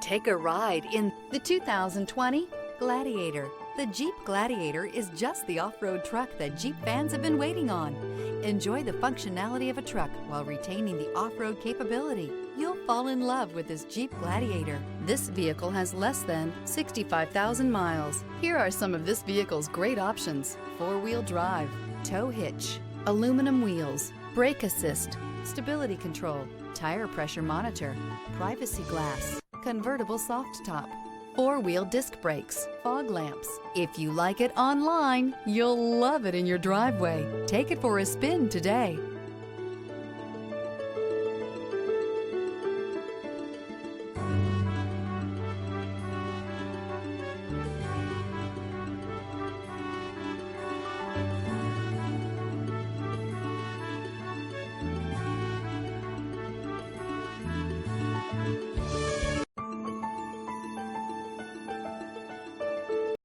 Take a ride in the 2020 Gladiator. The Jeep Gladiator is just the off-road truck that Jeep fans have been waiting on. Enjoy the functionality of a truck while retaining the off-road capability. You'll fall in love with this Jeep Gladiator. This vehicle has less than 65,000 miles. Here are some of this vehicle's great options: four-wheel drive, tow hitch, aluminum wheels, brake assist, stability control, tire pressure monitor, privacy glass, convertible soft top, four-wheel disc brakes, fog lamps. If you like it online, you'll love it in your driveway. Take it for a spin today.